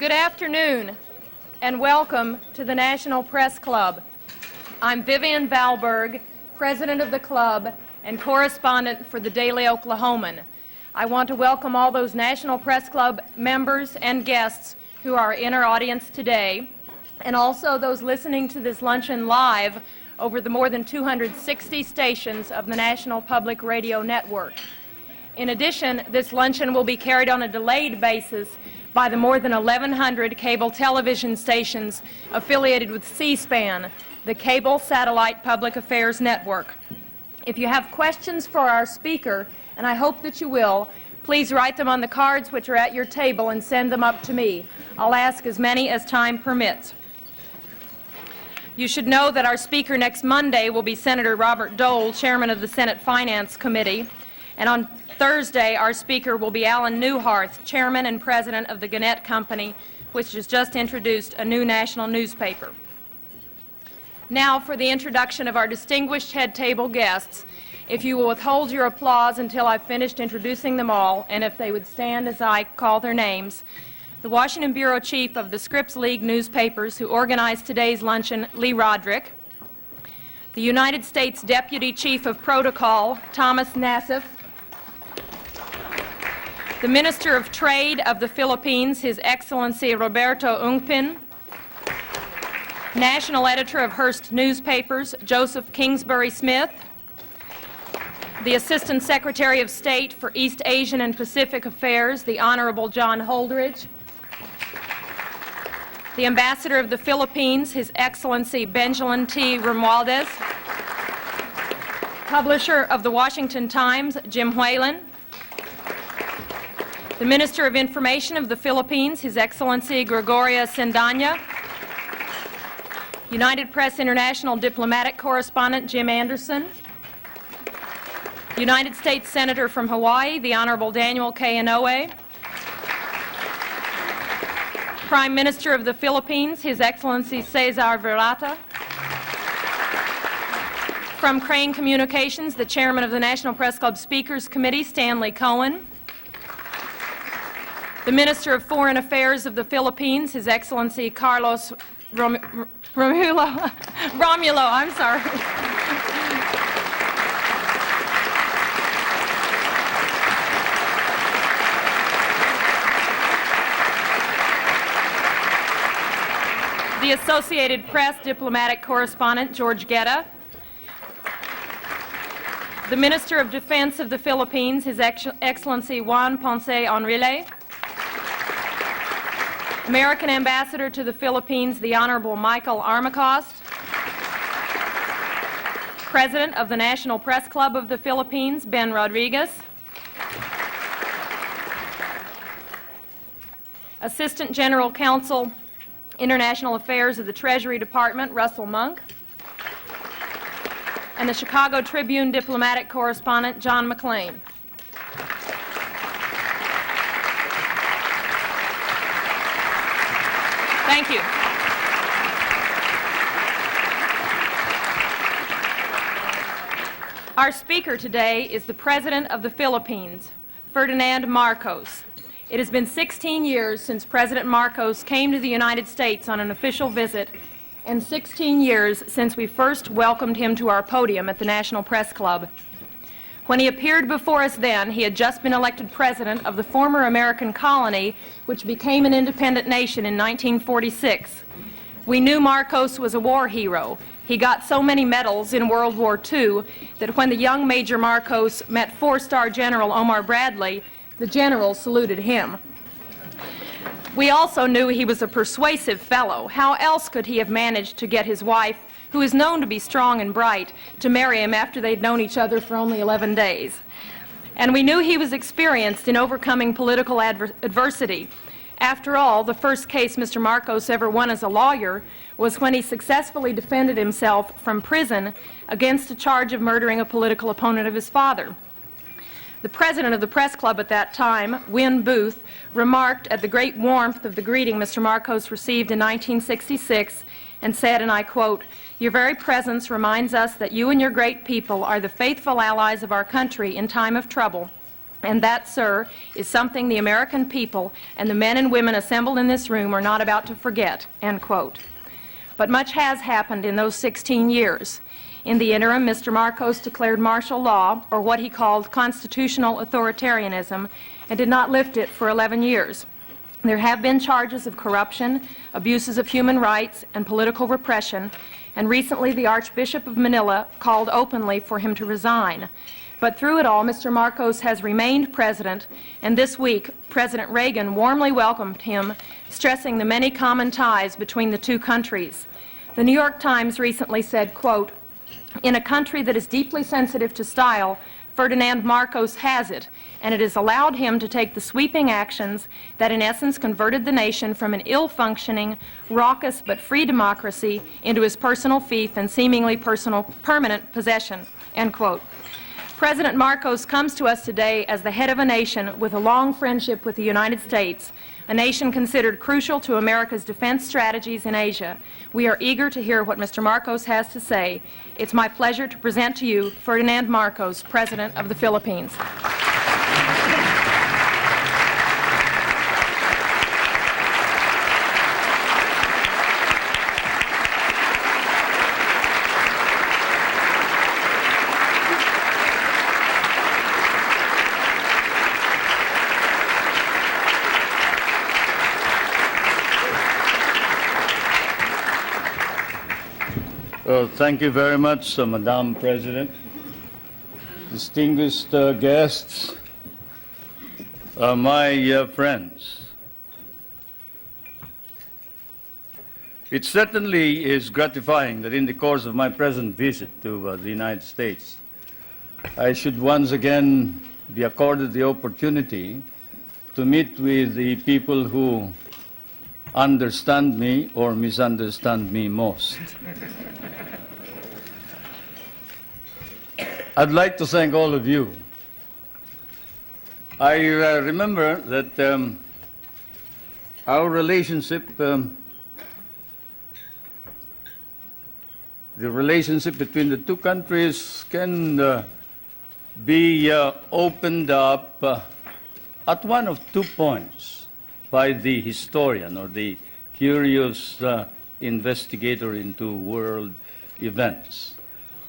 Good afternoon, and welcome to the National Press Club. I'm Vivian Valberg, president of the club and correspondent for the Daily Oklahoman. I want to welcome all those National Press Club members and guests who are in our audience today, and also those listening to this luncheon live over the more than 260 stations of the National Public Radio Network. In addition, this luncheon will be carried on a delayed basis by the more than 1,100 cable television stations affiliated with C-SPAN, the Cable Satellite Public Affairs Network. If you have questions for our speaker, and I hope that you will, please write them on the cards which are at your table and send them up to me. I'll ask as many as time permits. You should know that our speaker next Monday will be Senator Robert Dole, chairman of the Senate Finance Committee, and on Thursday our speaker will be Alan Newharth, chairman and president of the Gannett Company, which has just introduced a new national newspaper. Now for the introduction of our distinguished head table guests. If you will withhold your applause until I've finished introducing them all, and if they would stand as I call their names. The Washington Bureau Chief of the Scripps League newspapers who organized today's luncheon, Lee Roderick. The United States Deputy Chief of Protocol, Thomas Nassif. The Minister of Trade of the Philippines, His Excellency Roberto Ungpin. National Editor of Hearst Newspapers, Joseph Kingsbury Smith. The Assistant Secretary of State for East Asian and Pacific Affairs, the Honorable John Holdridge. The Ambassador of the Philippines, His Excellency Benjamin T. Romualdez. Publisher of the Washington Times, Jim Whalen. The Minister of Information of the Philippines, His Excellency Gregoria Sendanya. United Press International Diplomatic Correspondent, Jim Anderson. United States Senator from Hawaii, the Honorable Daniel K. Inouye. Prime Minister of the Philippines, His Excellency Cesar Virata. From Crane Communications, the Chairman of the National Press Club Speakers Committee, Stanley Cohen. The Minister of Foreign Affairs of the Philippines, His Excellency Carlos Romulo, I'm sorry. The Associated Press diplomatic correspondent, George Guetta. The Minister of Defense of the Philippines, His Excellency Juan Ponce Enrile. American Ambassador to the Philippines, the Honorable Michael Armacost. President of the National Press Club of the Philippines, Ben Rodriguez. Assistant General Counsel, International Affairs of the Treasury Department, Russell Monk. And the Chicago Tribune diplomatic correspondent, John McClain. Thank you. Our speaker today is the President of the Philippines, Ferdinand Marcos. It has been 16 years since President Marcos came to the United States on an official visit, and 16 years since we first welcomed him to our podium at the National Press Club. When he appeared before us then, he had just been elected president of the former American colony, which became an independent nation in 1946. We knew Marcos was a war hero. He got so many medals in World War II that when the young Major Marcos met four-star General Omar Bradley, the general saluted him. We also knew he was a persuasive fellow. How else could he have managed to get his wife, who is known to be strong and bright, to marry him after they'd known each other for only 11 days? And we knew he was experienced in overcoming political adversity. After all, the first case Mr. Marcos ever won as a lawyer was when he successfully defended himself from prison against a charge of murdering a political opponent of his father. The president of the press club at that time, Win Booth, remarked at the great warmth of the greeting Mr. Marcos received in 1966 and said, and I quote, "Your very presence reminds us that you and your great people are the faithful allies of our country in time of trouble. And that, sir, is something the American people and the men and women assembled in this room are not about to forget," end quote. But much has happened in those 16 years. In the interim, Mr. Marcos declared martial law, or what he called constitutional authoritarianism, and did not lift it for 11 years. There have been charges of corruption, abuses of human rights, and political repression, and recently the Archbishop of Manila called openly for him to resign. But through it all, Mr. Marcos has remained president, and this week, President Reagan warmly welcomed him, stressing the many common ties between the two countries. The New York Times recently said, quote, "In a country that is deeply sensitive to style, Ferdinand Marcos has it, and it has allowed him to take the sweeping actions that in essence converted the nation from an ill-functioning, raucous but free democracy into his personal fief and seemingly permanent possession," end quote. President Marcos comes to us today as the head of a nation with a long friendship with the United States, a nation considered crucial to America's defense strategies in Asia. We are eager to hear what Mr. Marcos has to say. It's my pleasure to present to you Ferdinand Marcos, President of the Philippines. Thank you very much, Madam President. Distinguished guests, my friends. It certainly is gratifying that in the course of my present visit to the United States, I should once again be accorded the opportunity to meet with the people who understand me or misunderstand me most. I'd like to thank all of you. I remember that our relationship, the relationship between the two countries can be opened up at one of 2 points by the historian or the curious investigator into world events.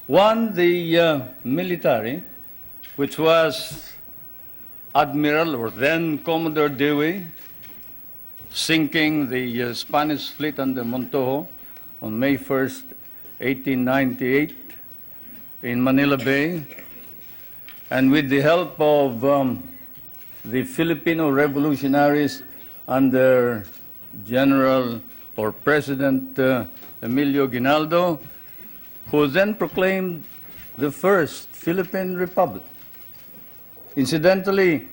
One, the military, which was Admiral or then Commodore Dewey, sinking the Spanish fleet under Montojo on May 1st, 1898 in Manila Bay, and with the help of the Filipino revolutionaries under General or President Emilio Aguinaldo, who then proclaimed the first Philippine Republic. Incidentally,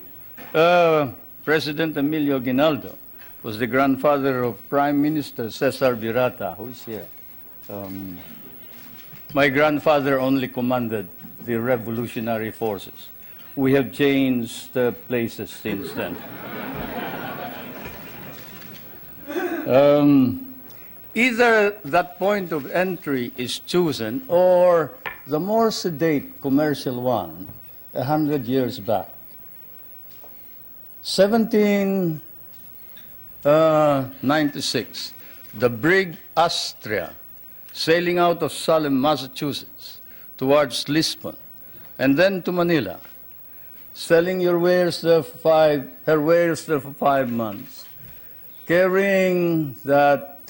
President Emilio Aguinaldo was the grandfather of Prime Minister Cesar Virata, who is here. My grandfather only commanded the revolutionary forces. We have changed places since then. Either that point of entry is chosen or the more sedate commercial one 100 years back. 1796, the brig Astrea, sailing out of Salem, Massachusetts, towards Lisbon, and then to Manila, selling her wares there for 5 months, carrying that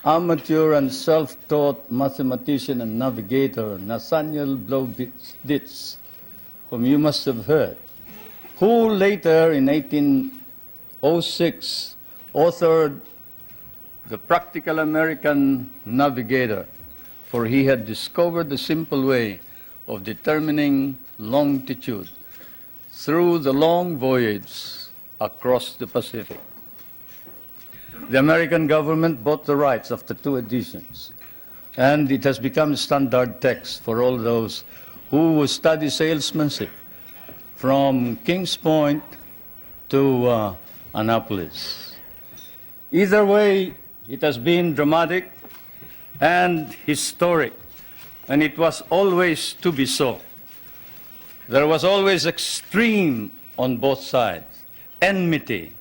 amateur and self-taught mathematician and navigator, Nathaniel Blow-Ditz, whom you must have heard, who later, in 1806, authored The Practical American Navigator, for he had discovered the simple way of determining longitude through the long voyage across the Pacific. The American government bought the rights after 2 editions, and it has become standard text for all those who study salesmanship from Kings Point to Annapolis. Either way, it has been dramatic and historic, and it was always to be so. There was always extreme on both sides, enmity,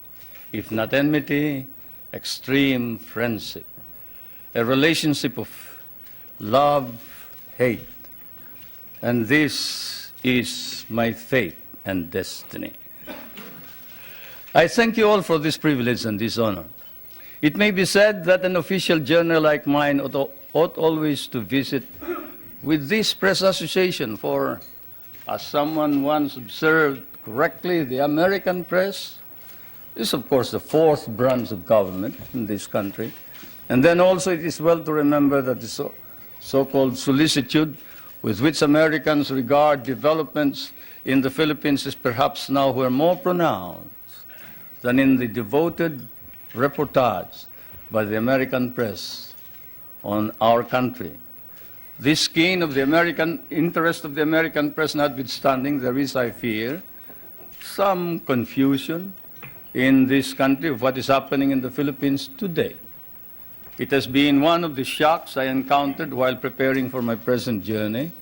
if not enmity, extreme friendship, a relationship of love, hate. And this is my fate and destiny. I thank you all for this privilege and this honor. It may be said that an official journal like mine ought always to visit with this press association, for, as someone once observed correctly, the American press is, of course, the fourth branch of government in this country. And then also it is well to remember that the so-called solicitude with which Americans regard developments in the Philippines is perhaps now more pronounced than in the devoted reportage by the American press on our country. This keen of the American interest of the American press notwithstanding, there is, I fear, some confusion in this country of what is happening in the Philippines today. It has been one of the shocks I encountered while preparing for my present journey,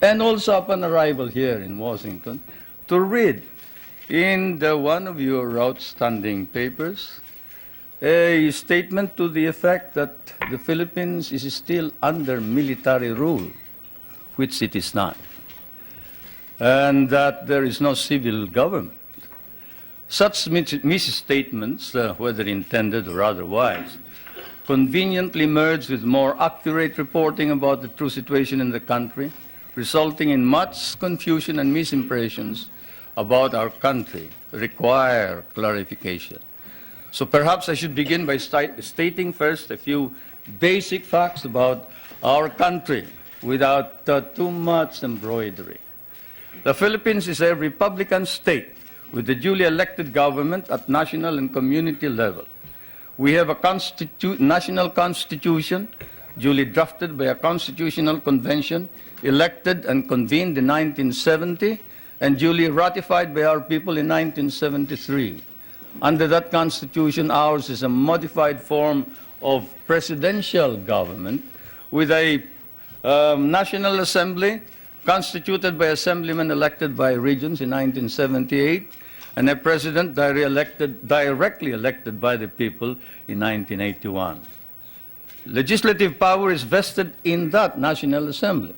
and also upon arrival here in Washington, to read in one of your outstanding papers a statement to the effect that the Philippines is still under military rule, which it is not, and that there is no civil government. Such misstatements, whether intended or otherwise, conveniently merge with more accurate reporting about the true situation in the country, resulting in much confusion and misimpressions about our country, require clarification. So perhaps I should begin by stating first a few basic facts about our country without too much embroidery. The Philippines is a republican state with a duly elected government at national and community level. We have a national constitution duly drafted by a constitutional convention elected and convened in 1970 and duly ratified by our people in 1973. Under that constitution, ours is a modified form of presidential government with a National Assembly constituted by assemblymen elected by regions in 1978 and a president directly elected by the people in 1981. Legislative power is vested in that National Assembly,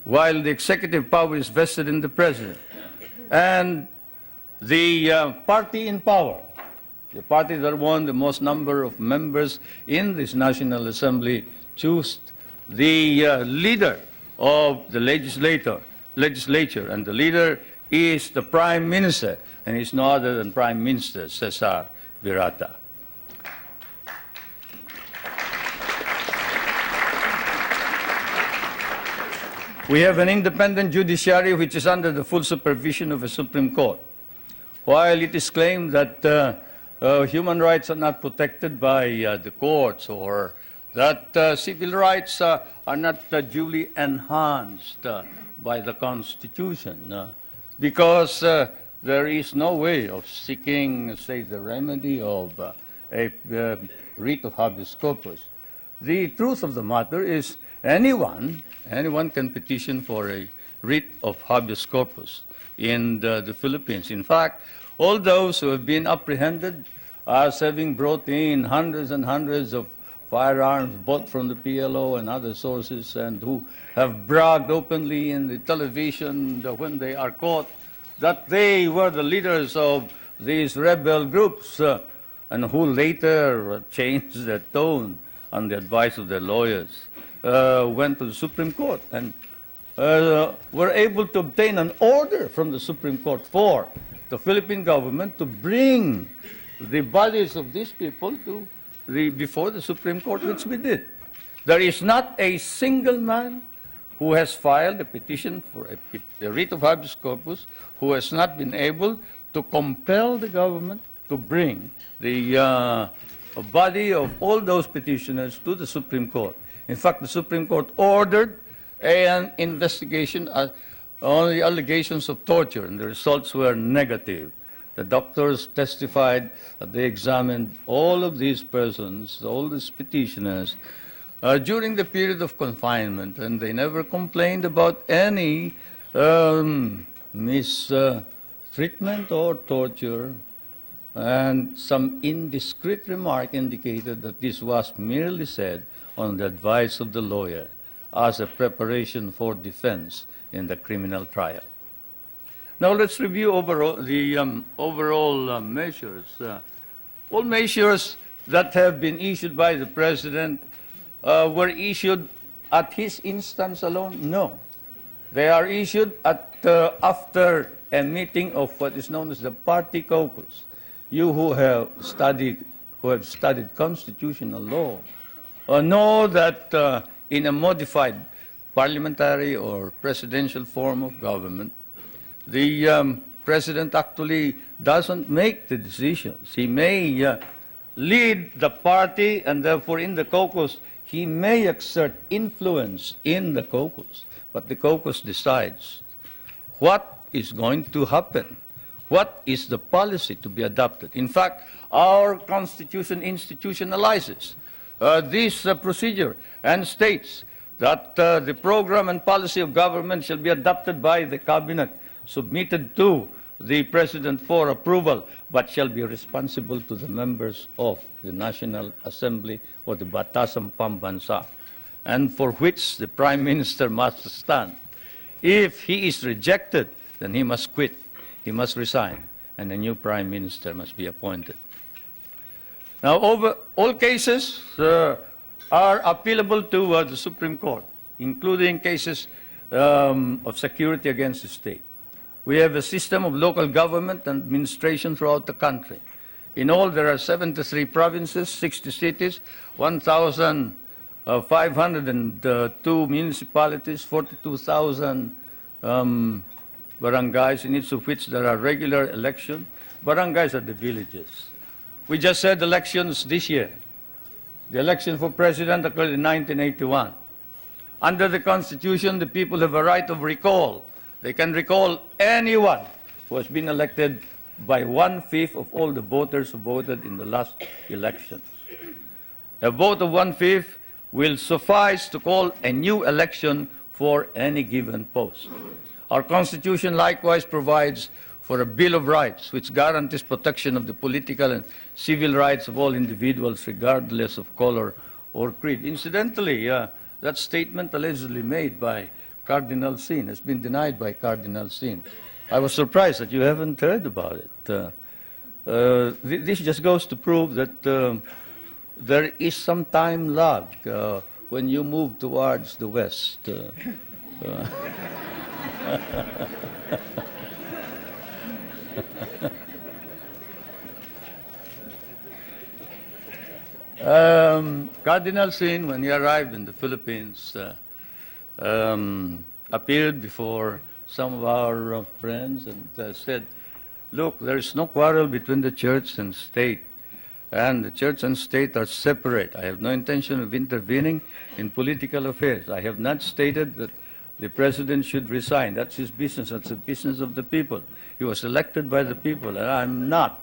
while the executive power is vested in the president. And the party in power, the party that won the most number of members in this National Assembly, choose the leader of the legislature, and the leader is the Prime Minister, and he's no other than Prime Minister Cesar Virata. We have an independent judiciary which is under the full supervision of a Supreme Court. While it is claimed that human rights are not protected by the courts, or that civil rights are not duly enhanced by the Constitution, because there is no way of seeking, say, the remedy of a writ of habeas corpus. The truth of the matter is anyone can petition for a writ of habeas corpus in the Philippines. In fact, all those who have been apprehended as having brought in hundreds and hundreds of firearms bought from the PLO and other sources, and who have bragged openly in the television when they are caught that they were the leaders of these rebel groups, and who later changed their tone on the advice of their lawyers, went to the Supreme Court and were able to obtain an order from the Supreme Court for the Philippine government to bring the bodies of these people to before the Supreme Court, which we did. There is not a single man who has filed a petition for a writ of habeas corpus who has not been able to compel the government to bring the body of all those petitioners to the Supreme Court. In fact, the Supreme Court ordered an investigation on the allegations of torture, and the results were negative. The doctors testified that they examined all of these persons, all these petitioners, during the period of confinement, and they never complained about any mistreatment or torture, and some indiscreet remark indicated that this was merely said on the advice of the lawyer as a preparation for defense in the criminal trial. Now let's review the overall measures. All measures that have been issued by the President were issued at his instance alone? No. They are issued after a meeting of what is known as the party caucus. You who have studied constitutional law know that in a modified parliamentary or presidential form of government, the President actually doesn't make the decisions. He may lead the party, and therefore in the caucus, he may exert influence in the caucus, but the caucus decides what is going to happen. What is the policy to be adopted? In fact, our Constitution institutionalizes this procedure and states that the program and policy of government shall be adopted by the Cabinet, submitted to the President for approval, but shall be responsible to the members of the National Assembly or the Batasang Pambansa, and for which the Prime Minister must stand. If he is rejected, then he must quit. He must resign, and a new Prime Minister must be appointed. Now, all cases are appealable to the Supreme Court, including cases of security against the state. We have a system of local government and administration throughout the country. In all, there are 73 provinces, 60 cities, 1,502 municipalities, 42,000 barangays, in each of which there are regular elections. Barangays are the villages. We just had elections this year. The election for president occurred in 1981. Under the Constitution, the people have a right of recall. They can recall anyone who has been elected by 1/5 of all the voters who voted in the last elections. A vote of 1/5 will suffice to call a new election for any given post. Our Constitution likewise provides for a Bill of Rights, which guarantees protection of the political and civil rights of all individuals, regardless of color or creed. Incidentally, that statement allegedly made by Cardinal Sin has been denied by Cardinal Sin. I was surprised that you haven't heard about it. This just goes to prove that there is some time lag when you move towards the West. Cardinal Sin, when he arrived in the Philippines, appeared before some of our friends and said, look, there is no quarrel between the church and state, and the church and state are separate. I have no intention of intervening in political affairs. I have not stated that the president should resign. That's his business. That's the business of the people. He was elected by the people, and I'm not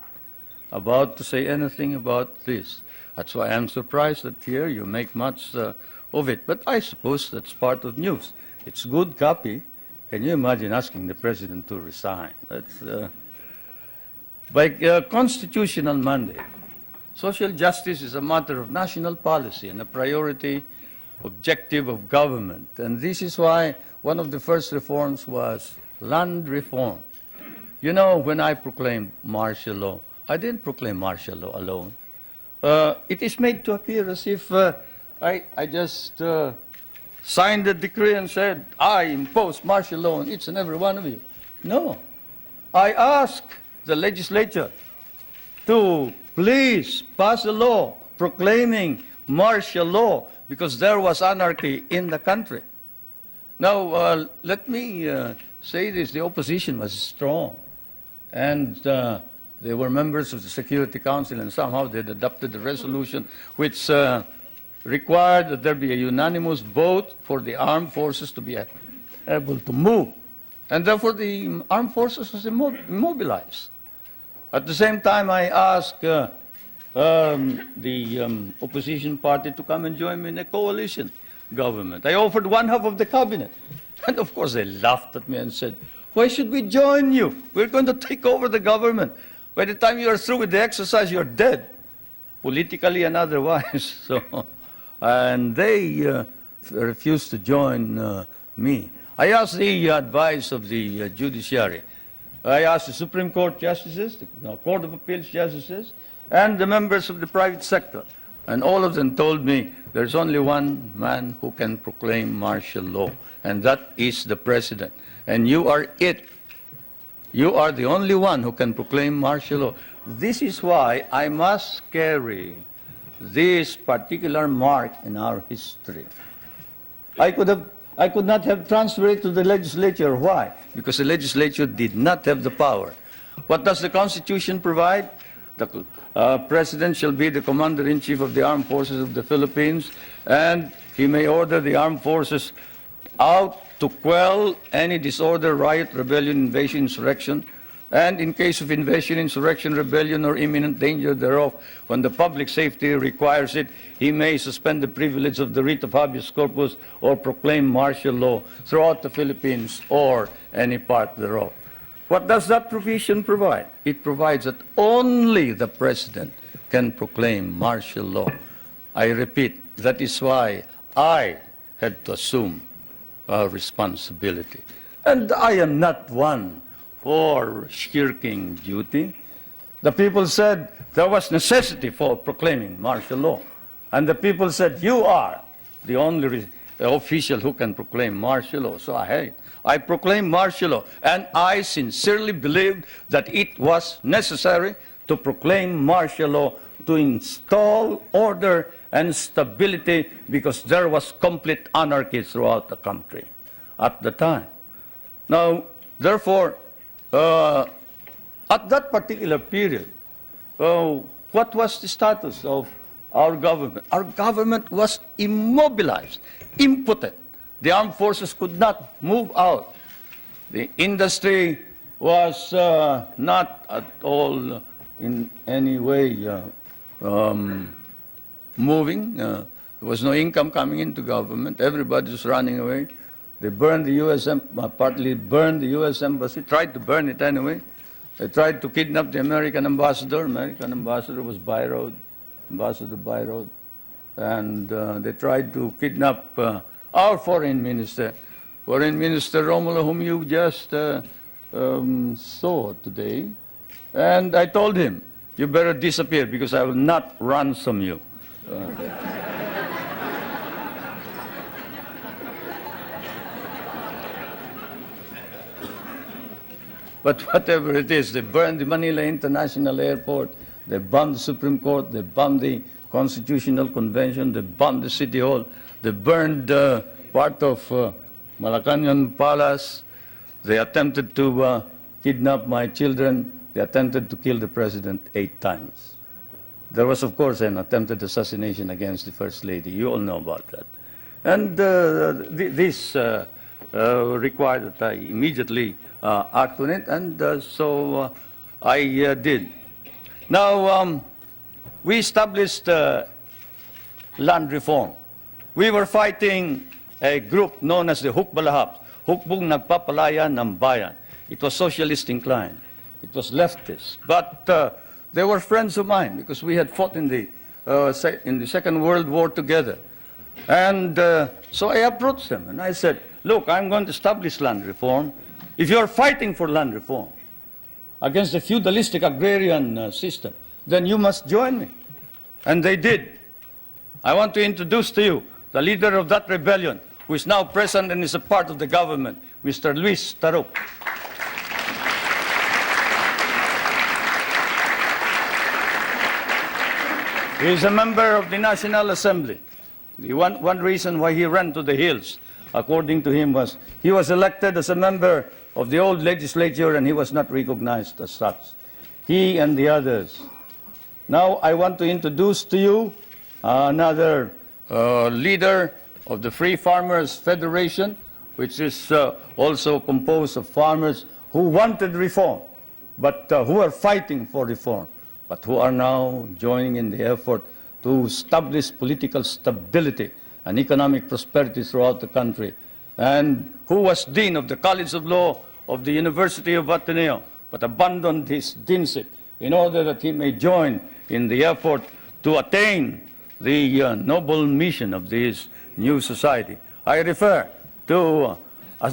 about to say anything about this. That's why I'm surprised that here you make much of it. But I suppose that's part of news. It's good copy. Can you imagine asking the president to resign? That's by constitutional mandate. Social justice is a matter of national policy and a priority objective of government. And this is why one of the first reforms was land reform. You know, when I proclaimed martial law, I didn't proclaim martial law alone. It is made to appear as if I just signed the decree and said, I impose martial law on each and every one of you. No. I asked the legislature to please pass a law proclaiming martial law because there was anarchy in the country. Now, let me say this. The opposition was strong. And they were members of the Security Council, and somehow they had adopted a resolution which required that there be a unanimous vote for the armed forces to be able to move. And therefore, the armed forces was immobilized. At the same time, I asked the opposition party to come and join me in a coalition government. I offered 1/2 of the cabinet. And of course, they laughed at me and said, Why should we join you? We're going to take over the government. By the time you are through with the exercise, you're dead, politically and otherwise. So, and they refused to join me. I asked the advice of the judiciary. I asked the Supreme Court justices, the Court of Appeals justices, and the members of the private sector. And all of them told me there's only one man who can proclaim martial law, and that is the president. And you are it. You are the only one who can proclaim martial law. This is why I must carry this particular mark in our history. I could not have transferred it to the legislature. Why? Because the legislature did not have the power. What does the Constitution provide? The President shall be the Commander-in-Chief of the Armed Forces of the Philippines, and he may order the armed forces out to quell any disorder, riot, rebellion, invasion, insurrection, and in case of invasion, insurrection, rebellion, or imminent danger thereof, when the public safety requires it, he may suspend the privilege of the writ of habeas corpus or proclaim martial law throughout the Philippines or any part thereof. What does that provision provide? It provides that only the President can proclaim martial law. I repeat, that is why I had to assume responsibility. And I am not one for shirking duty. The people said there was necessity for proclaiming martial law. And the people said, you are the only official who can proclaim martial law. So I proclaimed martial law. And I sincerely believed that it was necessary to proclaim martial law to install order and stability because there was complete anarchy throughout the country at the time. Now, therefore, at that particular period, what was the status of our government? Our government was immobilized, impotent. The armed forces could not move out. The industry was not at all in any way moving. There was no income coming into government. Everybody was running away. They burned the U.S. Partly burned the U.S. embassy, tried to burn it anyway. They tried to kidnap the American ambassador. American ambassador was Ambassador Byrod. And they tried to kidnap our foreign minister, Romulo, whom you just saw today. And I told him, you better disappear because I will not ransom you. But whatever it is, they burned the Manila International Airport, they bombed the Supreme Court, they bombed the Constitutional Convention, they bombed the City Hall, they burned part of Malacanang Palace, they attempted to kidnap my children, they attempted to kill the President 8 times. There was, of course, an attempted assassination against the First Lady. You all know about that. And this required that I immediately act on it, and so I did. Now, we established land reform. We were fighting a group known as the Hukbalahap, Hukbong Nagpapalaya ng Bayan. It was socialist inclined. It was leftist. But they were friends of mine because we had fought in the Second World War together. And so I approached them and I said, look, I'm going to establish land reform. If you're fighting for land reform against the feudalistic agrarian system, then you must join me. And they did. I want to introduce to you the leader of that rebellion, who is now present and is a part of the government, Mr. Luis Taruk. He is a member of the National Assembly. One reason why he ran to the hills, according to him, was he was elected as a member of the old legislature and he was not recognized as such. He and the others. Now I want to introduce to you another leader of the Free Farmers Federation, which is also composed of farmers who wanted reform, but who are fighting for reform, but who are now joining in the effort to establish political stability and economic prosperity throughout the country, and who was Dean of the College of Law of the University of Ateneo, but abandoned his deanship in order that he may join in the effort to attain the noble mission of this new society. I refer to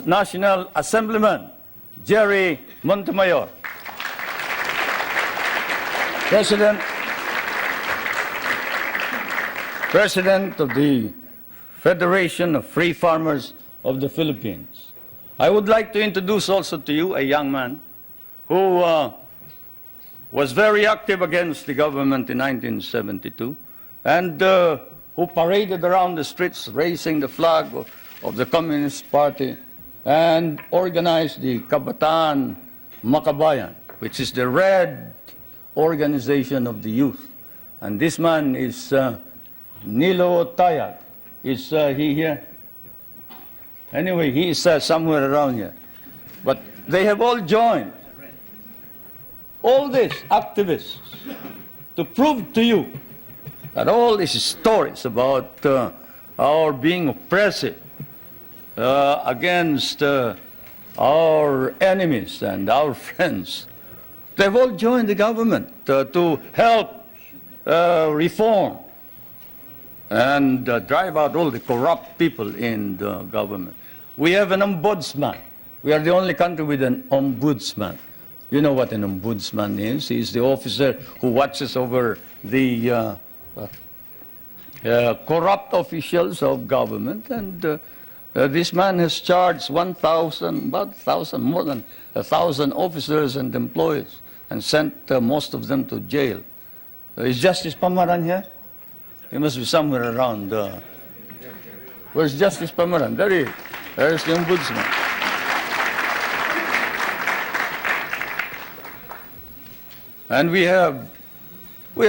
National Assemblyman Jerry Montemayor, President of the Federation of Free Farmers of the Philippines. I would like to introduce also to you a young man who was very active against the government in 1972 and who paraded around the streets raising the flag of the Communist Party and organized the Kabataan Makabayan, which is the red organization of the youth. And this man is Nilo Tayag. Is he here? Anyway, he is somewhere around here. But they have all joined, all these activists, to prove to you that all these stories about our being oppressive against our enemies and our friends, they've all joined the government to help reform and drive out all the corrupt people in the government. We have an ombudsman. We are the only country with an ombudsman. You know what an ombudsman is. He's the officer who watches over the corrupt officials of government. And this man has charged 1,000, about 1,000, more than 1,000 officers and employees and sent most of them to jail. Is Justice Pamaran here? He must be somewhere around. Where's Justice Pamaran? There he is. There's the ombudsman. And we have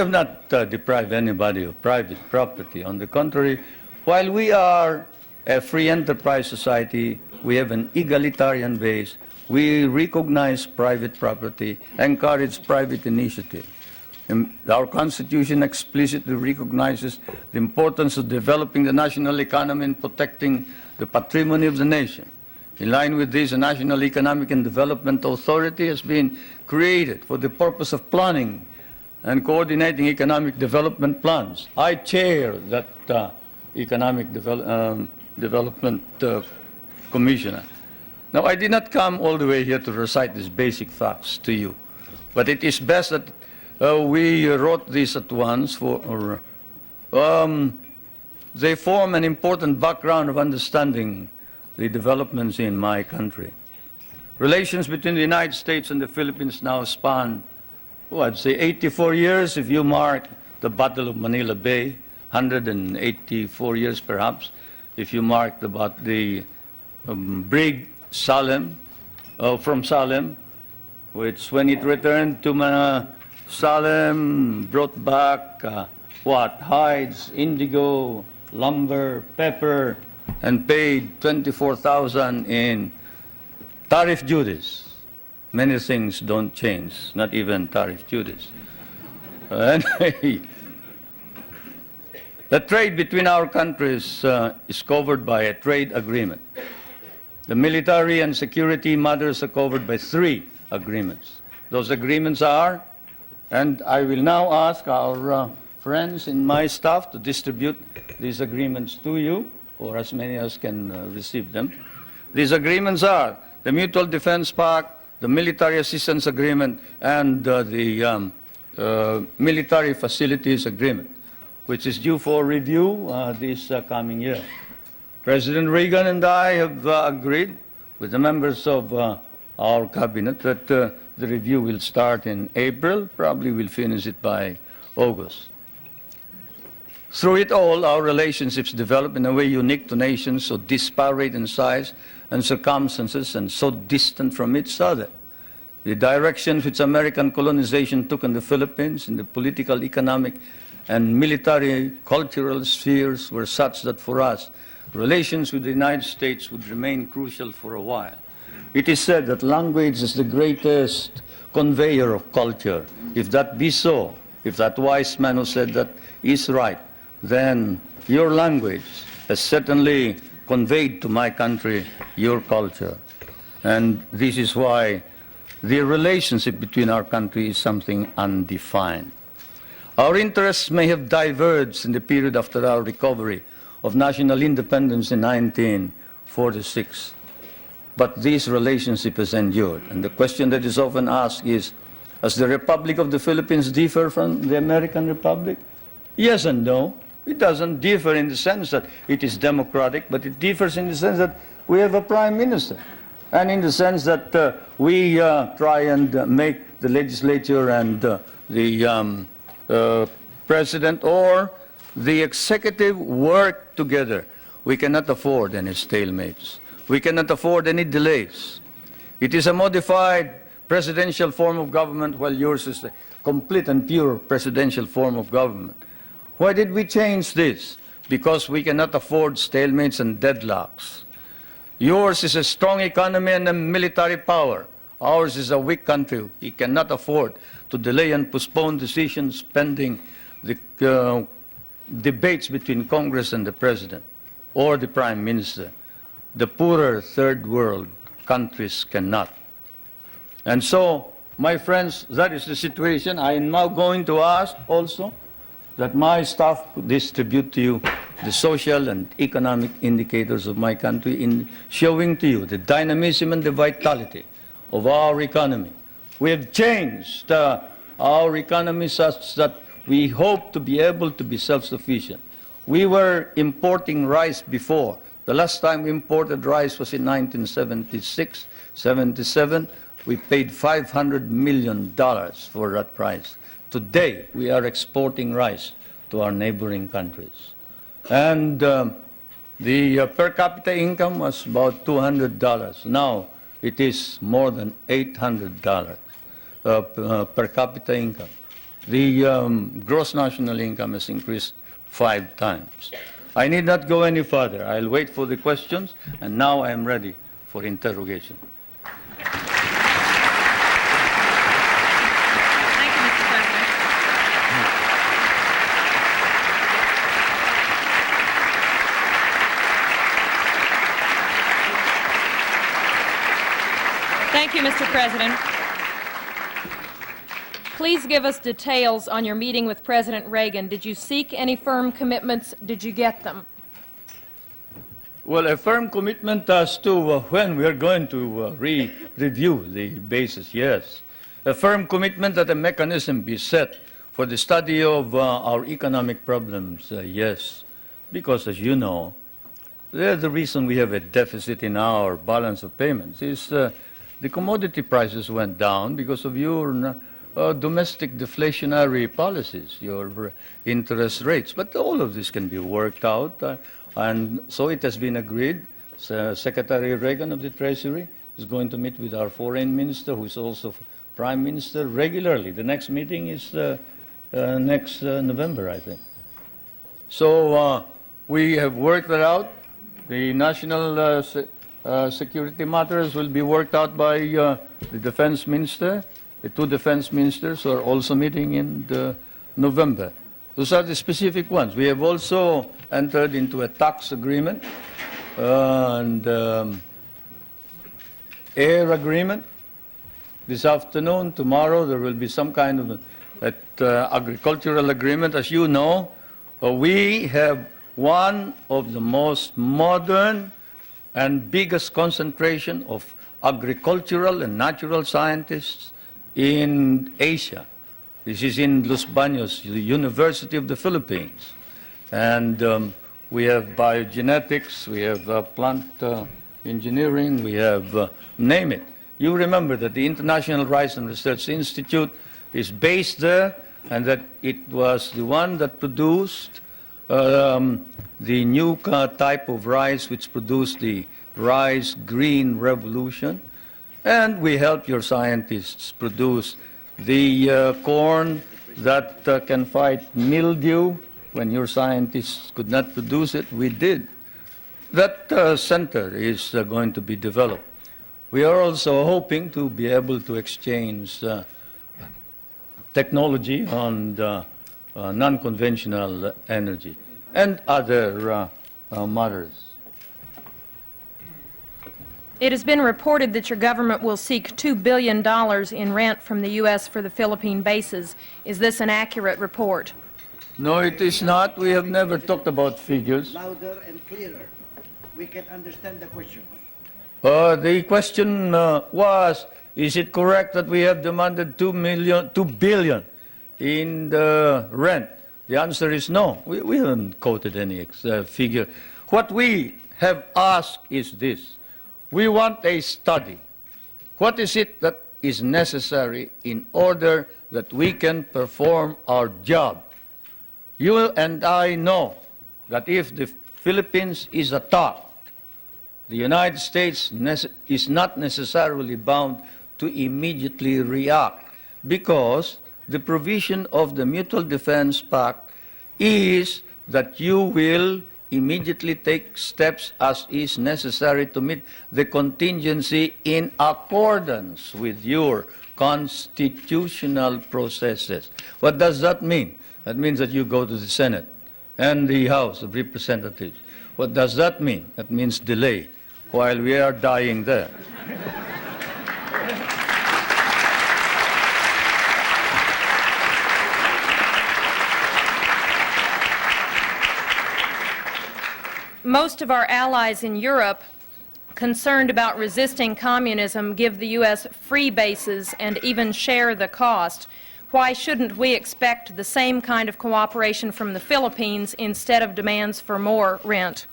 not deprived anybody of private property. On the contrary, while we are a free enterprise society, we have an egalitarian base. We recognize private property, encourage private initiative. Our Constitution explicitly recognizes the importance of developing the national economy and protecting the patrimony of the nation. In line with this, a National Economic and Development Authority has been created for the purpose of planning and coordinating economic development plans. I chair that Economic Development Commissioner. Now, I did not come all the way here to recite these basic facts to you, but it is best that we wrote this at once they form an important background of understanding the developments in my country. Relations between the United States and the Philippines now span, I'd say 84 years if you mark the Battle of Manila Bay, 184 years perhaps if you mark the brig Salem, from Salem, which when it returned to Salem brought back hides, indigo, lumber, pepper, and paid 24,000 in tariff duties. Many things don't change, not even tariff duties. Anyway, the trade between our countries is covered by a trade agreement. The military and security matters are covered by 3 agreements. Those agreements are, and I will now ask our friends in my staff to distribute these agreements to you, or as many as can receive them. These agreements are the Mutual Defense Pact, the Military Assistance Agreement, and the Military Facilities Agreement, which is due for review this coming year. President Reagan and I have agreed with the members of our cabinet that the review will start in April, probably we'll finish it by August. Through it all, our relationships develop in a way unique to nations so disparate in size and circumstances and so distant from each other. The direction which American colonization took in the Philippines in the political, economic, and military, cultural spheres were such that for us, relations with the United States would remain crucial for a while. It is said that language is the greatest conveyor of culture. If that be so, if that wise man who said that is right, then your language has certainly conveyed to my country your culture. And this is why the relationship between our countries is something undefined. Our interests may have diverged in the period after our recovery of national independence in 1946, but this relationship has endured. And the question that is often asked is, does the Republic of the Philippines differ from the American Republic? Yes and no. It doesn't differ in the sense that it is democratic, but it differs in the sense that we have a prime minister, and in the sense that we try and make the legislature and the president or the executive work together. We cannot afford any stalemates. We cannot afford any delays. It is a modified presidential form of government, while yours is a complete and pure presidential form of government. Why did we change this? Because we cannot afford stalemates and deadlocks. Yours is a strong economy and a military power. Ours is a weak country. We cannot afford to delay and postpone decisions pending the debates between Congress and the President or the Prime Minister. The poorer third world countries cannot. And so, my friends, that is the situation. I am now going to ask also that my staff distribute to you the social and economic indicators of my country in showing to you the dynamism and the vitality of our economy. We have changed our economy such that we hope to be able to be self-sufficient. We were importing rice before. The last time we imported rice was in 1976, 77. We paid $500 million for that price. Today, we are exporting rice to our neighboring countries. And the per capita income was about $200. Now, it is more than $800 per capita income. The gross national income has increased 5 times. I need not go any further. I'll wait for the questions, and now I am ready for interrogation. Thank you, Mr. President. Please give us details on your meeting with President Reagan. Did you seek any firm commitments? Did you get them? Well, a firm commitment as to when we are going to review the basis, yes. A firm commitment that a mechanism be set for the study of our economic problems, yes. Because, as you know, the reason we have a deficit in our balance of payments is the commodity prices went down because of your domestic deflationary policies, your interest rates. But all of this can be worked out, and so it has been agreed. Secretary Reagan of the Treasury is going to meet with our foreign minister, who is also prime minister, regularly. The next meeting is next November, I think. So we have worked that out. The national security matters will be worked out by the defense minister. The 2 defense ministers are also meeting in November. Those are the specific ones. We have also entered into a tax agreement and air agreement. This afternoon, tomorrow, there will be some kind of agricultural agreement. As you know, we have one of the most modern and biggest concentration of agricultural and natural scientists in Asia. This is in Los Baños, the University of the Philippines. And we have biogenetics, we have plant engineering, we have, name it. You remember that the International Rice and Research Institute is based there, and that it was the one that produced the new type of rice which produced the rice green revolution. And we help your scientists produce the corn that can fight mildew. When your scientists could not produce it, we did. That center is going to be developed. We are also hoping to be able to exchange technology on non-conventional energy and other matters. It has been reported that your government will seek $2 billion in rent from the U.S. for the Philippine bases. Is this an accurate report? No, it is not. We have never talked about figures. Louder and clearer. We can understand the question. The question was, is it correct that we have demanded $2 billion in the rent? The answer is no. We haven't quoted any figure. What we have asked is this. We want a study. What is it that is necessary in order that we can perform our job? You and I know that if the Philippines is attacked, the United States is not necessarily bound to immediately react because the provision of the Mutual Defense Pact is that you will immediately take steps as is necessary to meet the contingency in accordance with your constitutional processes. What does that mean? That means that you go to the Senate and the House of Representatives. What does that mean? That means delay while we are dying there. Most of our allies in Europe, concerned about resisting communism, give the U.S. free bases and even share the cost. Why shouldn't we expect the same kind of cooperation from the Philippines instead of demands for more rent?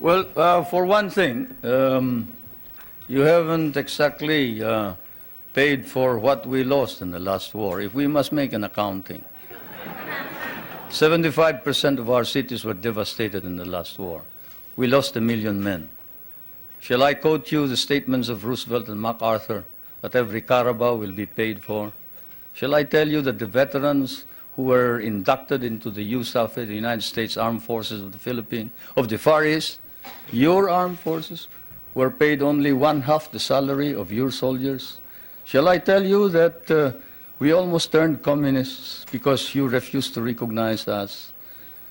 Well, for one thing, you haven't exactly paid for what we lost in the last war. If we must make an accounting, 75% of our cities were devastated in the last war. We lost 1 million men. Shall I quote you the statements of Roosevelt and MacArthur that every Carabao will be paid for? Shall I tell you that the veterans who were inducted into the USAF, the United States Armed Forces of the Philippines, of the Far East, your armed forces, were paid only 1/2 the salary of your soldiers? Shall I tell you that we almost turned communists because you refused to recognize us?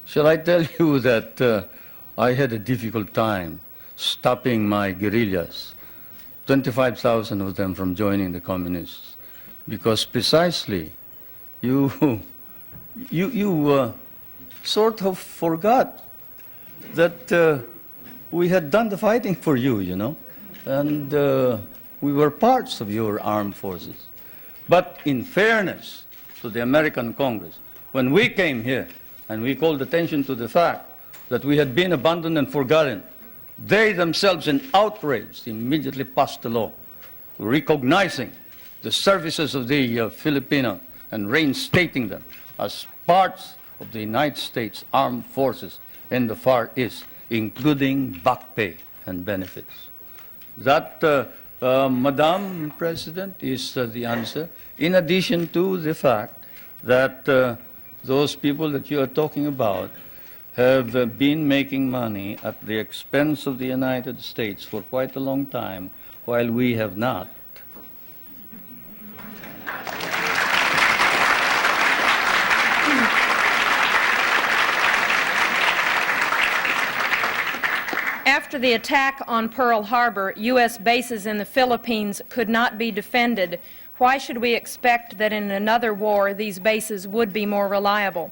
Shall I tell you that I had a difficult time stopping my guerrillas, 25,000 of them from joining the communists, because precisely you sort of forgot that we had done the fighting for you, you know, and we were parts of your armed forces. But in fairness to the American Congress, when we came here and we called attention to the fact that we had been abandoned and forgotten, they themselves in outrage immediately passed a law recognizing the services of the Filipino and reinstating them as parts of the United States Armed Forces in the Far East, including back pay and benefits. That, Madam President, is the answer, in addition to the fact that those people that you are talking about have been making money at the expense of the United States for quite a long time, while we have not. After the attack on Pearl Harbor, U.S. bases in the Philippines could not be defended. Why should we expect that in another war these bases would be more reliable?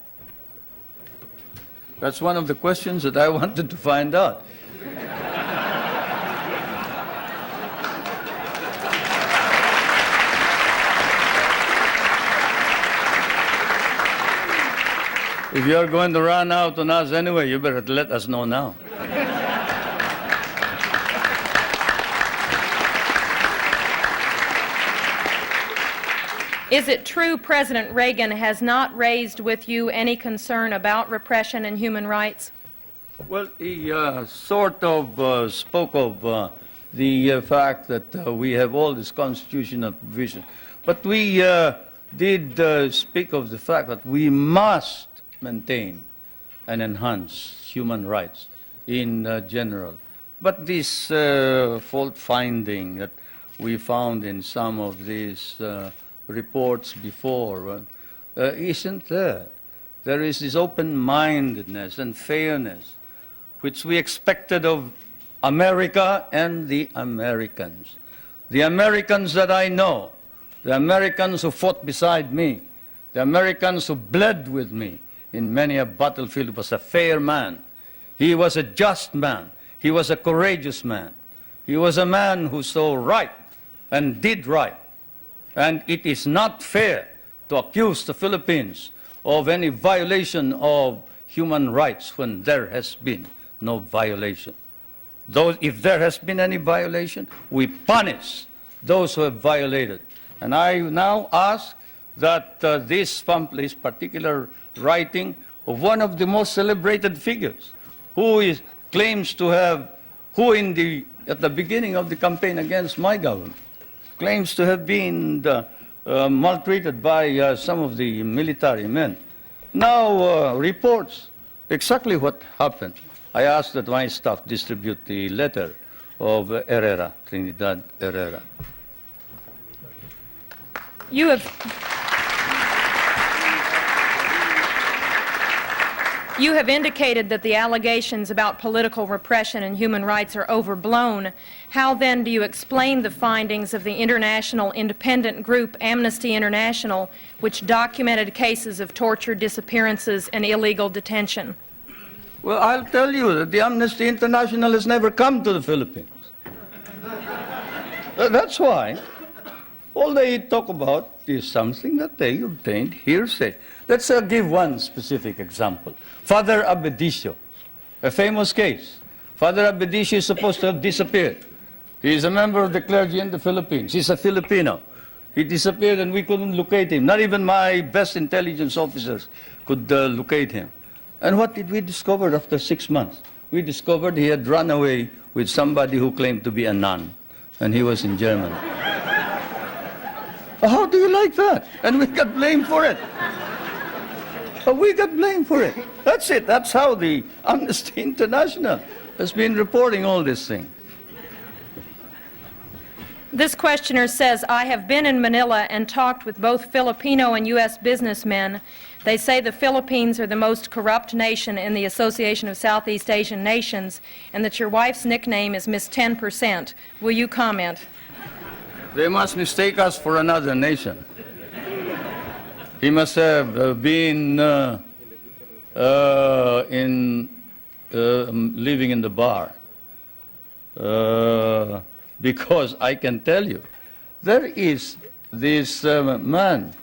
That's one of the questions that I wanted to find out. If you're going to run out on us anyway, you better let us know now. Is it true President Reagan has not raised with you any concern about repression and human rights? Well, he sort of spoke of the fact that we have all this constitutional provision. But we did speak of the fact that we must maintain and enhance human rights in general. But this fault finding that we found in some of these reports before isn't there. There is this open-mindedness and fairness which we expected of America and the Americans. The Americans that I know, the Americans who fought beside me, the Americans who bled with me in many a battlefield, was a fair man. He was a just man. He was a courageous man. He was a man who saw right and did right. And it is not fair to accuse the Philippines of any violation of human rights when there has been no violation. Those, if there has been any violation, we punish those who have violated. And I now ask that this particular writing of one of the most celebrated figures, who claims to have, at the beginning of the campaign against my government, claims to have been maltreated by some of the military men, now reports exactly what happened. I ask that my staff distribute the letter of Herrera, Trinidad Herrera. You have indicated that the allegations about political repression and human rights are overblown. How then do you explain the findings of the international independent group Amnesty International, which documented cases of torture, disappearances, and illegal detention? Well, I'll tell you that the Amnesty International has never come to the Philippines. That's why all they talk about is something that they obtained hearsay. Let's give one specific example. Father Abedicio, a famous case. Father Abedicio is supposed to have disappeared. He is a member of the clergy in the Philippines. He's a Filipino. He disappeared and we couldn't locate him. Not even my best intelligence officers could locate him. And what did we discover after 6 months? We discovered he had run away with somebody who claimed to be a nun, and he was in Germany. How do you like that? And we got blamed for it. We got blamed for it. That's it. That's how the Amnesty International has been reporting all this thing. This questioner says, I have been in Manila and talked with both Filipino and U.S. businessmen. They say the Philippines are the most corrupt nation in the Association of Southeast Asian Nations, and that your wife's nickname is Miss 10%. Will you comment? They must mistake us for another nation. He must have been living in the bar. Because I can tell you, there is this man,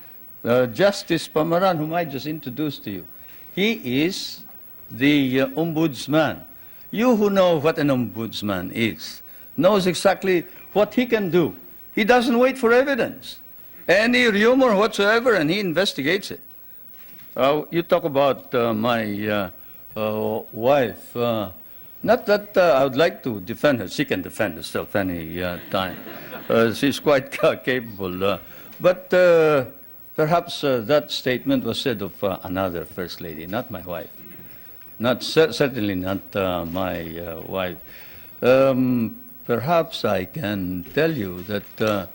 Justice Pamaran, whom I just introduced to you. He is the ombudsman. You who know what an ombudsman is, knows exactly what he can do. He doesn't wait for evidence. Any rumor whatsoever, and he investigates it. You talk about my wife. Not that I would like to defend her. She can defend herself any time. She's quite capable. But perhaps that statement was said of another First Lady, not my wife. Certainly not my wife. Perhaps I can tell you that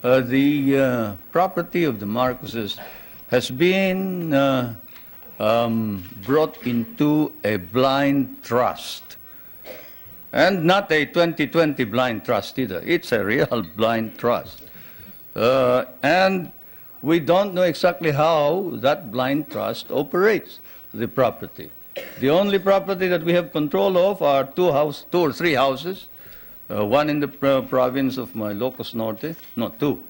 the property of the Marcoses has been brought into a blind trust. And not a 2020 blind trust either. It's a real blind trust. And we don't know exactly how that blind trust operates the property. The only property that we have control of are two or three houses, one in the province of Ilocos Norte, no, two.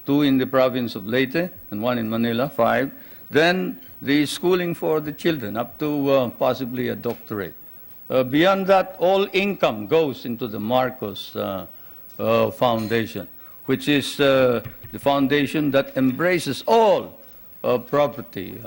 Two in the province of Leyte and one in Manila, 5. Then the schooling for the children up to possibly a doctorate. Beyond that, all income goes into the Marcos Foundation, which is the foundation that embraces all property.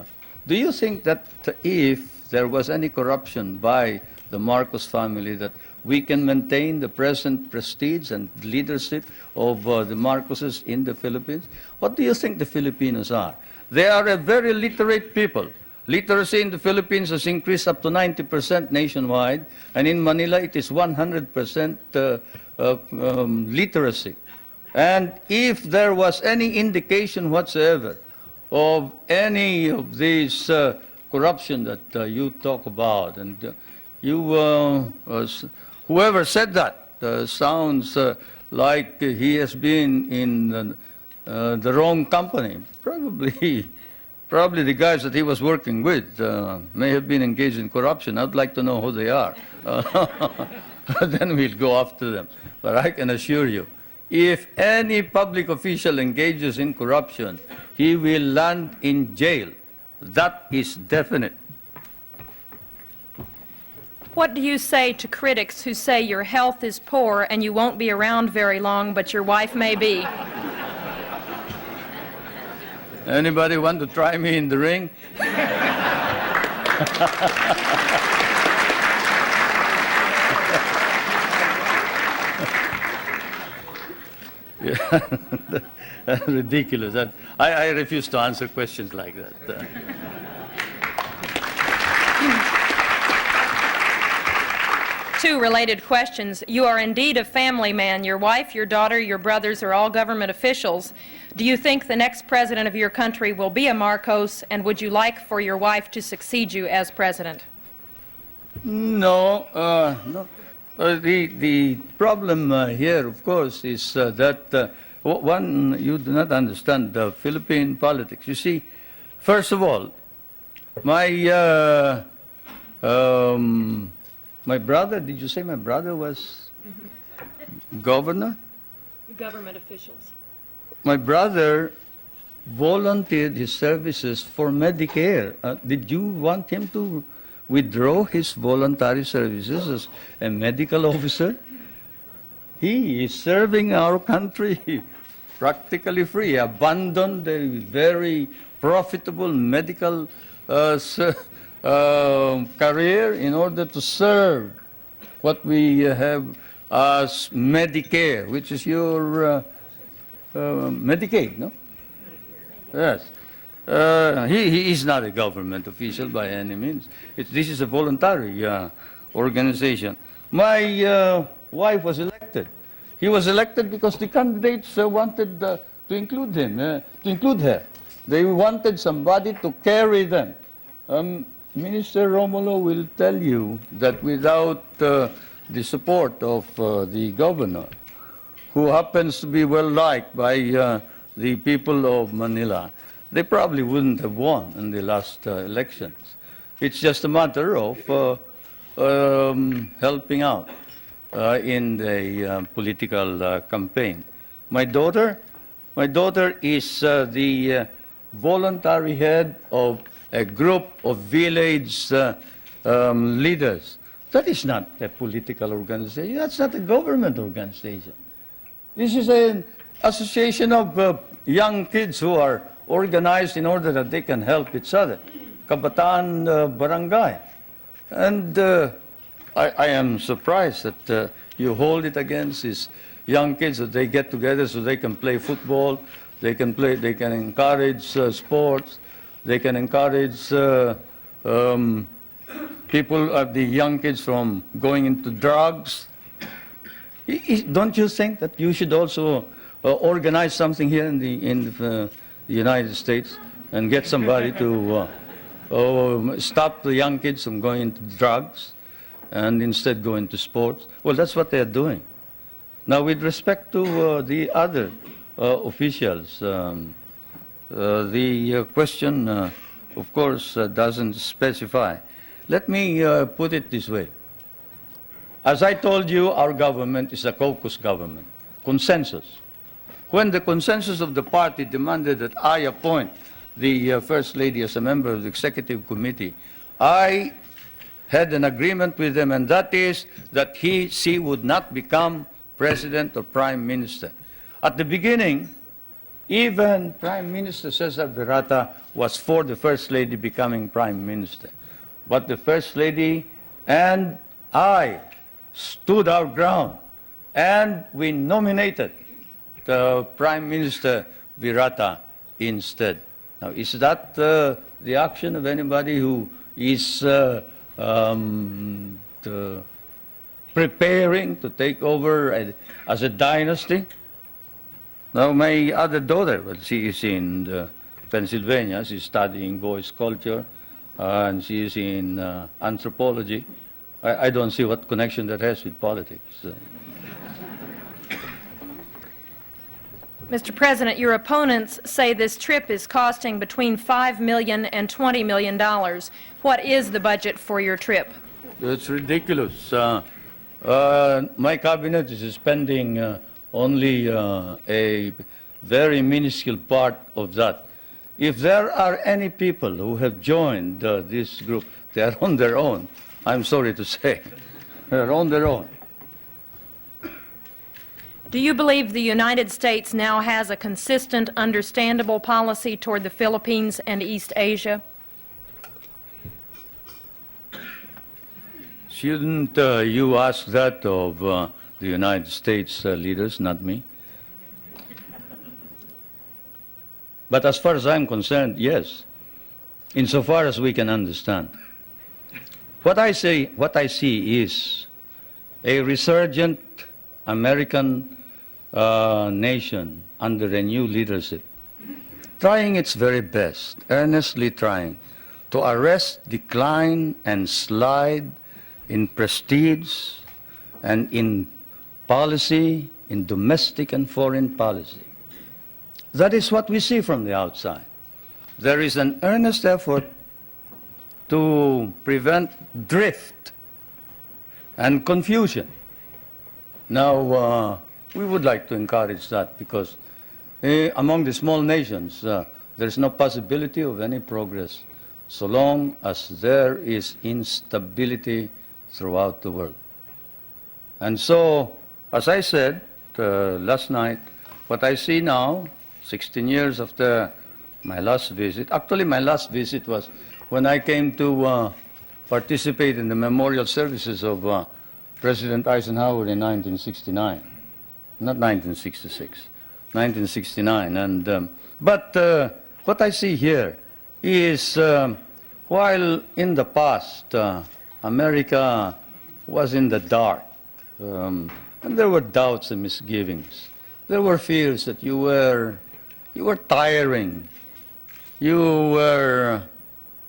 Do you think that if there was any corruption by the Marcos family, that we can maintain the present prestige and leadership of the Marcoses in the Philippines? What do you think the Filipinos are? They are a very literate people. Literacy in the Philippines has increased up to 90% nationwide, and in Manila it is 100% literacy. And if there was any indication whatsoever of any of these corruption that you talk about, and who whoever said that sounds like he has been in the wrong company. Probably the guys that he was working with may have been engaged in corruption. I'd like to know who they are. Then we'll go after them. But I can assure you, if any public official engages in corruption, he will land in jail. That is definite. What do you say to critics who say your health is poor and you won't be around very long, but your wife may be? Anybody want to try me in the ring? Yeah. Ridiculous. I refuse to answer questions like that. Two related questions. You are indeed a family man. Your wife, your daughter, your brothers are all government officials. Do you think the next president of your country will be a Marcos, and would you like for your wife to succeed you as president? No, no. The problem here, of course, is that one, you do not understand Philippine politics. You see, first of all, my brother, did you say my brother was governor? Government officials. My brother volunteered his services for Medicare. Did you want him to withdraw his voluntary services as a medical officer? He is serving our country practically free, abandoned a very profitable medical career in order to serve what we have as Medicare, which is your Medicaid, no? Yes. He is not a government official by any means. This is a voluntary organization. My wife was elected. He was elected because the candidates wanted to include him, to include her. They wanted somebody to carry them. Minister Romulo will tell you that without the support of the governor, who happens to be well liked by the people of Manila, they probably wouldn't have won in the last elections. It's just a matter of helping out in the political campaign. My daughter is the voluntary head of a group of village leaders. That is not a political organization. That's not a government organization. This is an association of young kids who are organized in order that they can help each other. Kabataan Barangay. And I am surprised that you hold it against these young kids, that they get together so they can play football, they can encourage sports, they can encourage people, the young kids from going into drugs. Don't you think that you should also organize something here in the United States and get somebody to stop the young kids from going into drugs and instead go into sports? Well, that's what they're doing. Now, with respect to the other officials, the question, of course, doesn't specify. Let me put it this way. As I told you, our government is a caucus government, consensus. When the consensus of the party demanded that I appoint the First Lady as a member of the Executive Committee, I had an agreement with them, and that is that she would not become President or Prime Minister. At the beginning, even Prime Minister Cesar Virata was for the First Lady becoming Prime Minister. But the First Lady and I stood our ground, and we nominated the Prime Minister Virata instead. Now, is that the action of anybody who is preparing to take over as a dynasty? Now, my other daughter, well, she is in Pennsylvania. She's studying voice culture, and she is in anthropology. I don't see what connection that has with politics. Mr. President, your opponents say this trip is costing between $5 million and $20 million. What is the budget for your trip? It's ridiculous. My cabinet is spending only a very minuscule part of that. If there are any people who have joined this group, they are on their own. I'm sorry to say. They're on their own. Do you believe the United States now has a consistent, understandable policy toward the Philippines and East Asia? Shouldn't you ask that of the United States leaders, not me? But as far as I'm concerned, yes, insofar as we can understand. What I see is a resurgent American nation under a new leadership, trying its very best, earnestly trying to arrest decline and slide in prestige and in policy, in domestic and foreign policy. That is what we see from the outside. There is an earnest effort to prevent drift and confusion. Now, we would like to encourage that because among the small nations, there's no possibility of any progress so long as there is instability throughout the world. And so, as I said last night, what I see now, 16 years after my last visit, actually my last visit was when I came to participate in the memorial services of President Eisenhower in 1969, not 1966, 1969. And, but what I see here is while in the past America was in the dark, and there were doubts and misgivings. There were fears that you were tiring, you were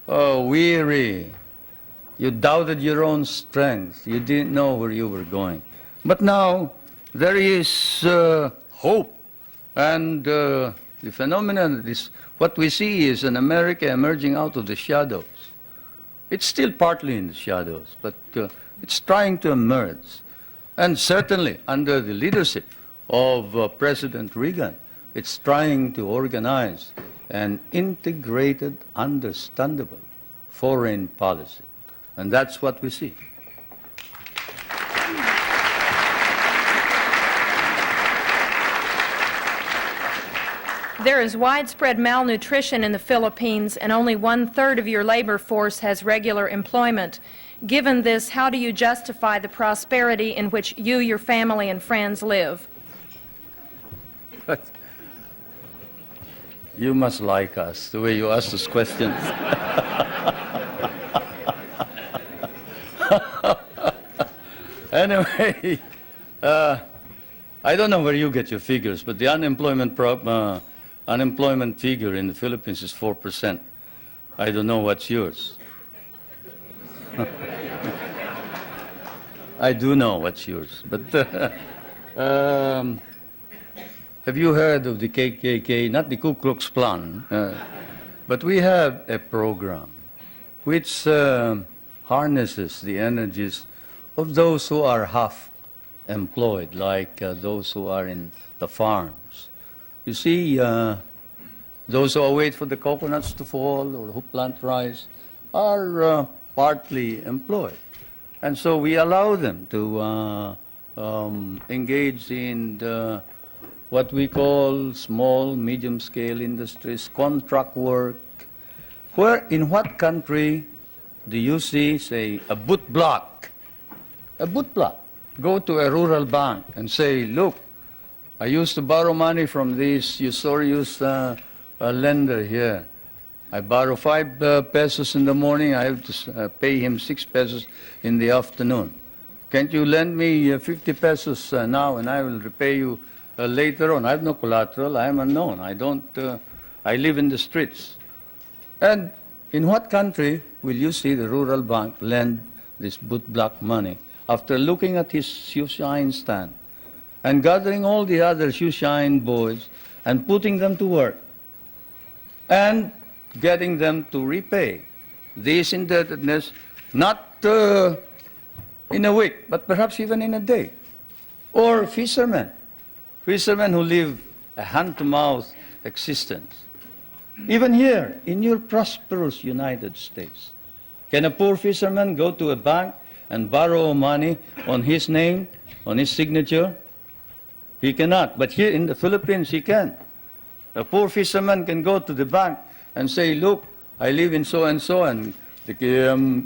weary, you doubted your own strength, you didn't know where you were going. But now there is hope, and the phenomenon is what we see is an America emerging out of the shadows. It's still partly in the shadows, but it's trying to emerge. And certainly under the leadership of President Reagan, it's trying to organize an integrated, understandable foreign policy. And that's what we see. There is widespread malnutrition in the Philippines, and only 1/3 of your labor force has regular employment. Given this, how do you justify the prosperity in which you, your family, and friends live? You must like us, the way you ask those questions. Anyway, I don't know where you get your figures, but the unemployment figure in the Philippines is 4%. I don't know what's yours. I do know what's yours, but have you heard of the KKK, not the Ku Klux Klan, but we have a program which harnesses the energies of those who are half employed, like those who are in the farms. You see, those who wait for the coconuts to fall or who plant rice are partly employed. And so we allow them to engage in what we call small, medium-scale industries, contract work. Where, in what country do you see, say, a boot block? A boot block. Go to a rural bank and say, look, I used to borrow money from this usurious lender here. I borrow 5 pesos in the morning, I have to pay him 6 pesos in the afternoon. Can't you lend me 50 pesos now and I will repay you later on? I have no collateral, I am unknown, I live in the streets. And in what country will you see the rural bank lend this bootblack money, after looking at his shoeshine stand and gathering all the other shoeshine boys and putting them to work and getting them to repay this indebtedness, not in a week, but perhaps even in a day. Or fishermen who live a hand-to-mouth existence. Even here, in your prosperous United States, can a poor fisherman go to a bank and borrow money on his name, on his signature? He cannot. But here in the Philippines, he can. A poor fisherman can go to the bank and say, look, I live in so-and-so, and the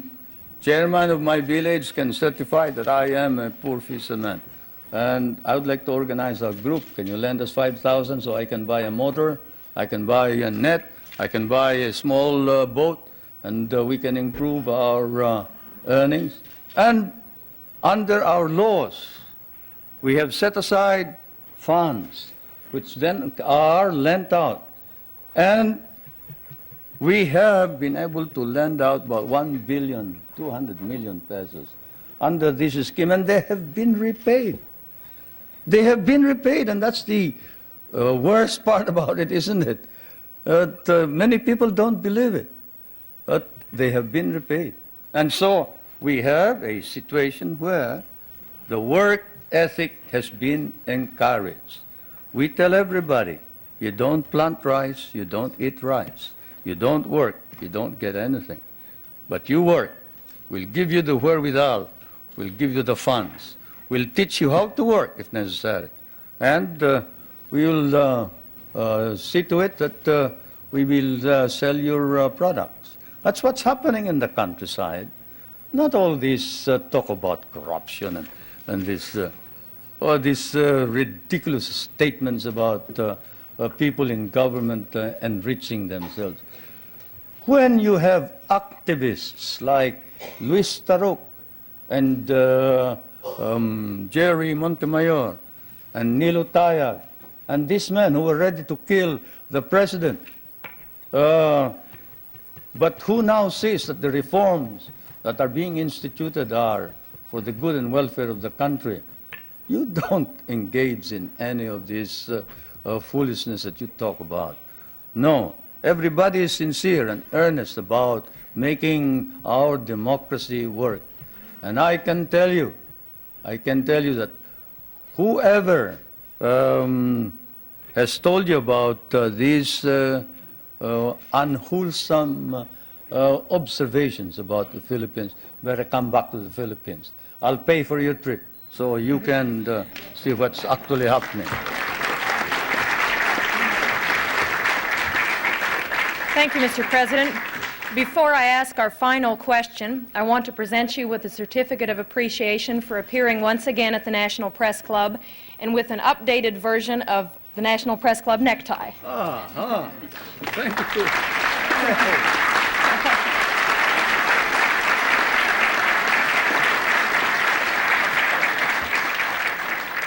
chairman of my village can certify that I am a poor fisherman. And I would like to organize a group. Can you lend us 5,000 so I can buy a motor, I can buy a net, I can buy a small boat, and we can improve our earnings. And under our laws, we have set aside funds which then are lent out. And we have been able to lend out about 1,200 million pesos under this scheme, and they have been repaid. They have been repaid, and that's the worst part about it, isn't it? Many people don't believe it, but they have been repaid. And so we have a situation where the work ethic has been encouraged. We tell everybody, you don't plant rice, you don't eat rice. You don't work, you don't get anything. But you work. We'll give you the wherewithal. We'll give you the funds. We'll teach you how to work if necessary. And we will see to it that we will sell your products. That's what's happening in the countryside. Not all this talk about corruption and this, or these ridiculous statements about people in government enriching themselves. When you have activists like Luis Tarok and Jerry Montemayor and Nilo Tayag and these men who were ready to kill the president, but who now says that the reforms that are being instituted are for the good and welfare of the country, you don't engage in any of this foolishness that you talk about. No, everybody is sincere and earnest about making our democracy work. And I can tell you that whoever has told you about these unwholesome observations about the Philippines, better come back to the Philippines. I'll pay for your trip so you can see what's actually happening. Thank you, Mr. President. Before I ask our final question, I want to present you with a certificate of appreciation for appearing once again at the National Press Club and with an updated version of the National Press Club necktie. Thank you.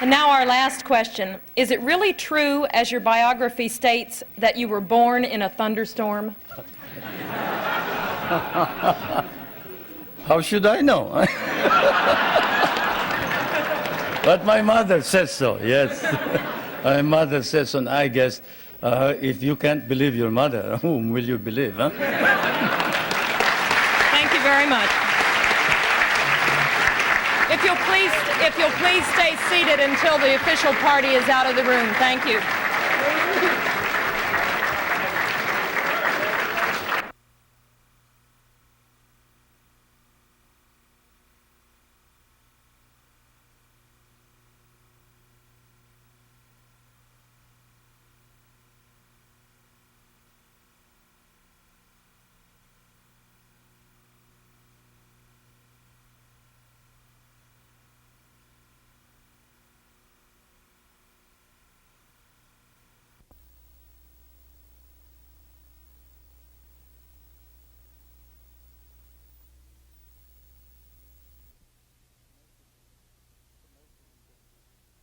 And now our last question. Is it really true, as your biography states, that you were born in a thunderstorm? How should I know? But my mother says so, yes. My mother says so, and I guess if you can't believe your mother, whom will you believe, huh? Thank you very much. If you'll please stay seated until the official party is out of the room. Thank you.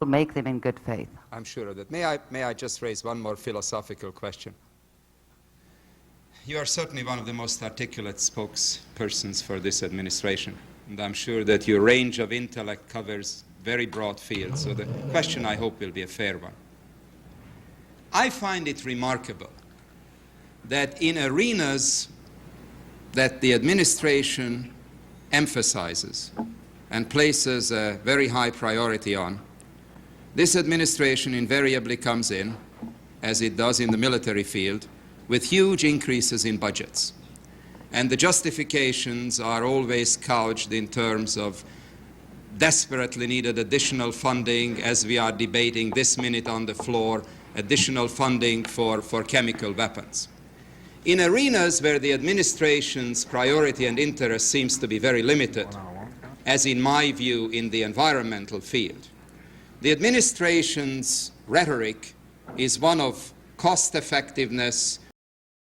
To make them in good faith. I'm sure of that. May I just raise one more philosophical question? You are certainly one of the most articulate spokespersons for this administration. and I'm sure that your range of intellect covers very broad fields, so the question, I hope, will be a fair one. I find it remarkable that in arenas that the administration emphasizes and places a very high priority on, this administration invariably comes in, as it does in the military field, with huge increases in budgets. And the justifications are always couched in terms of desperately needed additional funding, as we are debating this minute on the floor, additional funding for chemical weapons. In arenas where the administration's priority and interest seems to be very limited, as in my view in the environmental field, the administration's rhetoric is one of cost effectiveness